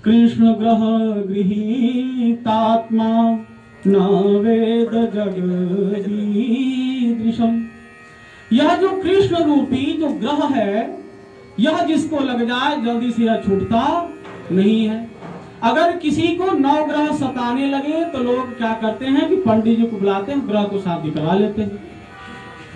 कृष्ण ग्रह गृहीतात्मा न वेद जगदीदृशम। यह जो कृष्ण रूपी जो ग्रह है, यह जिसको लग जाए जल्दी से यह छूटता नहीं है। अगर किसी को नवग्रह सताने लगे तो लोग क्या करते हैं कि पंडित जी को बुलाते हैं, ग्रह को शांति करवा लेते हैं।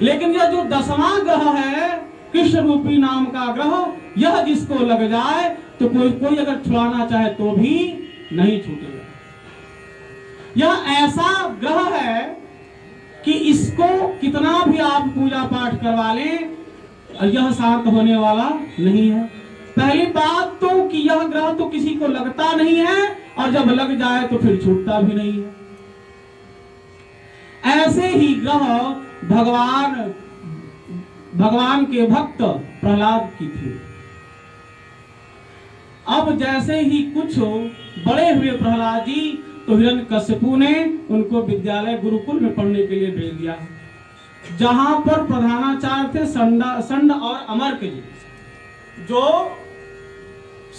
लेकिन यह जो 10वां ग्रह है, कृष्ण रूपी नाम का ग्रह, यह जिसको लग जाए तो कोई अगर छुड़ाना चाहे तो भी नहीं छूटेगा। यह ऐसा ग्रह है कि इसको कितना भी आप पूजा पाठ करवा लें, यह शांत होने वाला नहीं है। पहली बात तो कि यह ग्रह तो किसी को लगता नहीं है, और जब लग जाए तो फिर छूटता भी नहीं है। ऐसे ही ग्रह भगवान के भक्त प्रहलाद की थी। अब जैसे ही कुछ बड़े हुए प्रहलाद जी, तो हिरण्यकश्यपु ने उनको विद्यालय गुरुकुल में पढ़ने के लिए भेज दिया, जहां पर प्रधानाचार्य थे संड और अमर्क जी, जो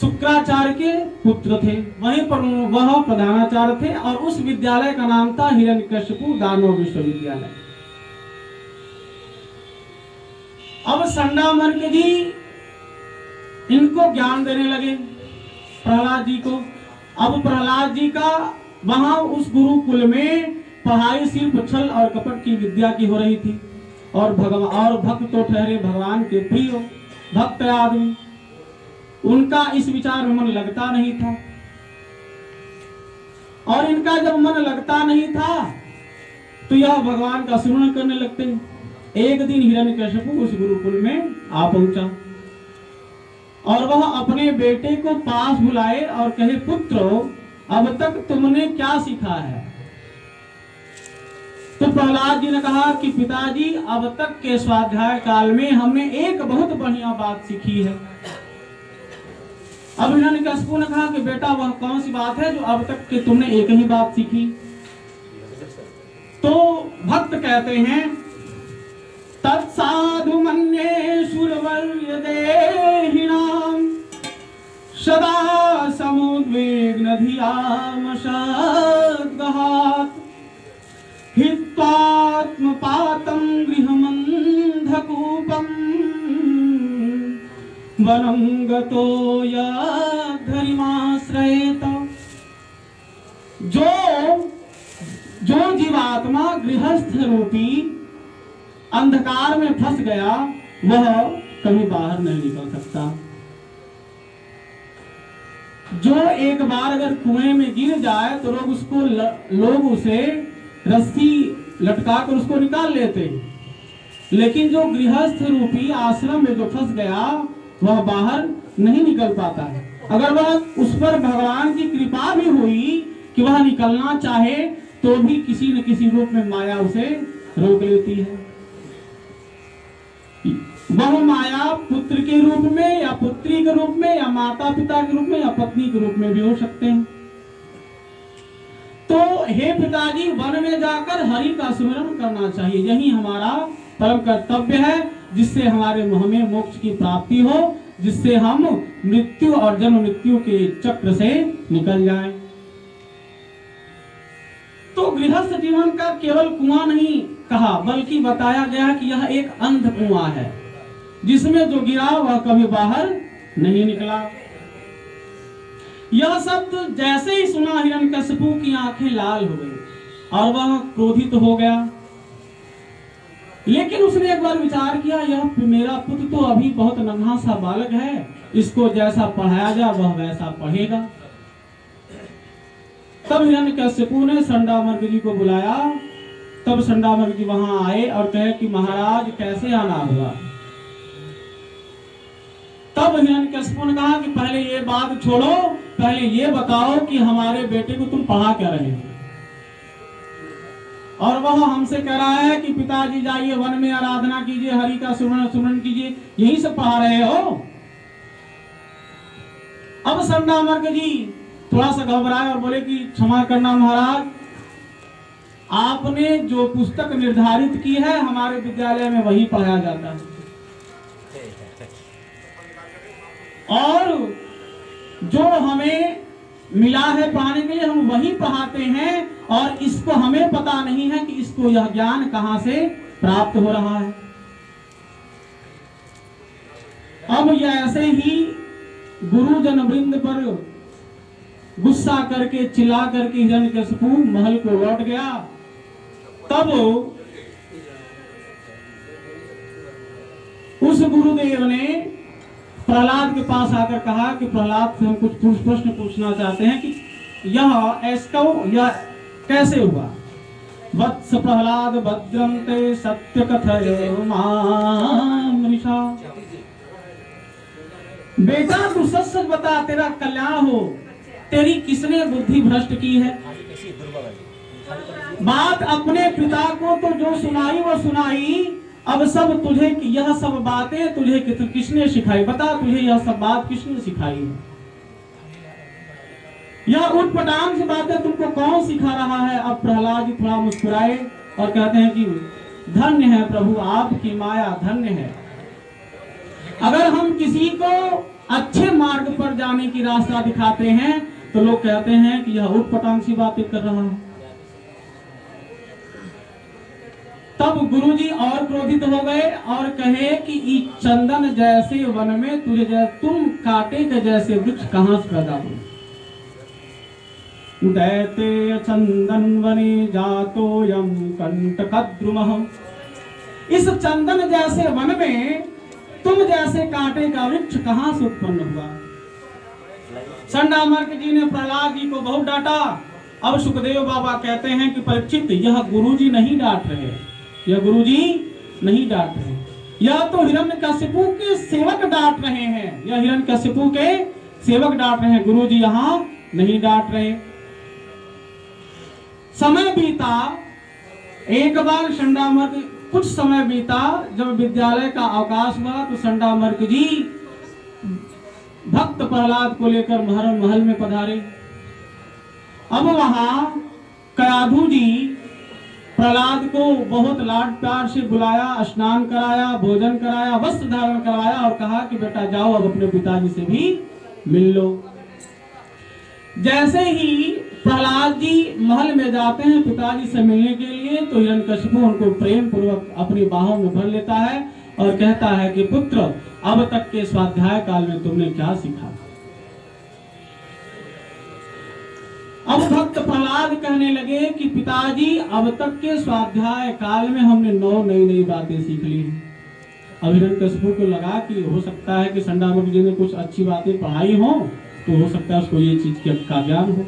शुक्राचार्य के पुत्र थे। वहीं पर वह प्रधानाचार्य थे, और उस विद्यालय का नाम था हिरण्यकश्यपु दानव विश्वविद्यालय। अब संडामर्क जी इनको ज्ञान देने लगे, प्रहलाद जी को। अब प्रहलाद जी का वहां उस गुरुकुल में पढ़ाई सिर्फ छल और कपट की विद्या की हो रही थी, और भक्त तो ठहरे भगवान के प्रिय भक्त आदमी, उनका इस विचार में मन लगता नहीं था। और इनका जब मन लगता नहीं था तो यह भगवान का स्मरण करने लगते। एक दिन हिरण्यकश्यपु उस गुरुकुल में आ पहुंचा, और वह अपने बेटे को पास बुलाए और कहे, पुत्र अब तक तुमने क्या सीखा है? तो प्रहलाद जी ने कहा कि पिताजी, अब तक के स्वाध्याय काल में हमने एक बहुत बढ़िया बात सीखी है। अब हिरण्यकश्यपु ने कहा कि बेटा वह कौन सी बात है जो अब तक के तुमने एक ही बात सीखी? तो भक्त कहते हैं, तत्साधु मन्ये शूरवर्य देहिनां सदा समुद्विग्न धियाम सद्गहात् हित्वात्मपातं गृहमन्धकूपम् वनं गतो यद्धरिमाश्रयेत। जो जीवात्मा गृहस्थ रूपी अंधकार में फंस गया, वह कभी बाहर नहीं निकल सकता। जो एक बार अगर कुएं में गिर जाए तो लोग उसे रस्सी लटकाकर उसको निकाल लेते हैं, लेकिन जो गृहस्थ रूपी आश्रम में जो फंस गया, वह बाहर नहीं निकल पाता है। अगर वह उस पर भगवान की कृपा भी हुई कि वह निकलना चाहे, तो भी किसी न किसी रूप में माया उसे रोक लेती है। वह माया पुत्र के रूप में, या पुत्री के रूप में, या माता पिता के रूप में, या पत्नी के रूप में भी हो सकते हैं। तो हे पिताजी, वन में जाकर हरि का स्मरण करना चाहिए, यही हमारा परम कर्तव्य है, जिससे हमारे हमें मोक्ष की प्राप्ति हो, जिससे हम मृत्यु और जन्म मृत्यु के चक्र से निकल जाएं। तो गृहस्थ जीवन का केवल कुआं नहीं कहा, बल्कि बताया गया कि यह एक अंध कुआं है, जिसमें जो गिरा वह कभी बाहर नहीं निकला। यह शब्द जैसे ही सुना, हिरण्यकश्यपु की आंखें लाल हो गई और वह क्रोधित हो गया। लेकिन उसने एक बार विचार किया, यह मेरा पुत्र तो अभी बहुत नन्हा सा बालक है, इसको जैसा पढ़ाया जाए वह वैसा पढ़ेगा। तब हिरण्यकश्यपु ने संडामर्क जी को बुलाया। तब संडामर्क जी वहां आए और कहे कि महाराज कैसे आना हुआ? तब हिरण्यकश्यपु ने कहा कि पहले ये बात छोड़ो, पहले ये बताओ कि हमारे बेटे को तुम पढ़ा क्या रहे हो? और वह हमसे कह रहा है कि पिताजी जाइए वन में आराधना कीजिए, हरि का सुमरण कीजिए, यही सब पढ़ा रहे हो। अब संडामर्क जी थोड़ा सा घबराए और बोले कि क्षमा करना महाराज, आपने जो पुस्तक निर्धारित की है हमारे विद्यालय में वही पढ़ाया जाता है, और जो हमें मिला है पढ़ाने के लिए, हम वही पढ़ाते हैं और इसको हमें पता नहीं है कि इसको यह ज्ञान कहां से प्राप्त हो रहा है। अब यह ऐसे ही गुरुजन वृंद पर गुस्सा करके चिल्ला करके हिरण्यकशिपु महल को लौट गया। तब उस गुरुदेव ने प्रहलाद के पास आकर कहा कि प्रहलाद से हम कुछ प्रश्न पूछना चाहते हैं कि यह कैसे हुआ। वत्स प्रहलाद भद्रं ते सत्य कथय मामृषा। बेटा तू सच सच बता, तेरा कल्याण हो, तेरी किसने बुद्धि भ्रष्ट की है। बात अपने पिता को तो जो सुनाई वो सुनाई, अब सब तुझे, यह सब बातें तुझे किसने सिखाई, बता तुझे यह सब बात किसने सिखाई है। यह उटपटांग सी बातें तुमको कौन सिखा रहा है। अब प्रहलाद जी थोड़ा मुस्कुराए और कहते हैं कि धन्य है प्रभु, आपकी माया धन्य है। अगर हम किसी को अच्छे मार्ग पर जाने की रास्ता दिखाते हैं तो लोग कहते हैं कि यह उटपटांग सी बातें कर रहा है। तब गुरुजी और क्रोधित हो गए और कहे कि इस चंदन जैसे वन में तुम कांटे के जैसे वृक्ष कहां से पैदा हुए। दैते चंदन वने जातो यम कंटकद्रुमः। इस चंदन जैसे वन में तुम जैसे कांटे का वृक्ष कहां से उत्पन्न हुआ। संडामर्क जी ने प्रहलाद जी को बहुत डांटा। अब सुखदेव बाबा कहते हैं कि परीक्षित, यह गुरुजी नहीं डांट रहे, यह गुरुजी नहीं डांट रहे, यह तो हिरण्यकशिपु के सेवक डांट रहे हैं, यह हिरण्यकशिपु के सेवक डांट रहे हैं, गुरुजी यहां नहीं डांट रहे। समय बीता, एक बार संडामर्क, कुछ समय बीता, जब विद्यालय का अवकाश हुआ तो संडामर्क जी भक्त प्रहलाद को लेकर महल में पधारे। अब वहां कयाधु जी प्रहलाद को बहुत लाड प्यार से बुलाया, स्नान कराया, भोजन कराया, वस्त्र धारण कराया और कहा कि बेटा जाओ अब अपने पिताजी से भी मिल लो। जैसे ही प्रहलाद जी महल में जाते हैं पिताजी से मिलने के लिए तो हिरण्यकशिपु उनको प्रेम पूर्वक अपनी बाहों में भर लेता है और कहता है कि पुत्र, अब तक के स्वाध्याय काल में तुमने क्या सीखा। अब भक्त प्रहलाद कहने लगे कि पिताजी, अब तक के स्वाध्याय काल में हमने 9 नई बातें सीख ली। अब हिरण्यकशिपु को लगा कि हो सकता है कि संडामर्क जी ने कुछ अच्छी बातें पढ़ाई हो, तो हो सकता है उसको ये चीज का ज्ञान हो।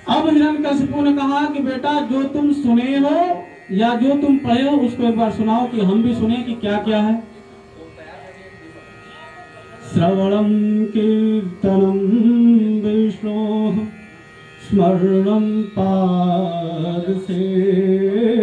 अब हिरण्यकशिपु ने कहा कि बेटा, जो तुम सुने हो या जो तुम पढ़े हो उसको एक बार सुनाओ कि हम भी सुने कि क्या क्या है। श्रवणं कीर्तनं विष्णोः स्मरणं पाद से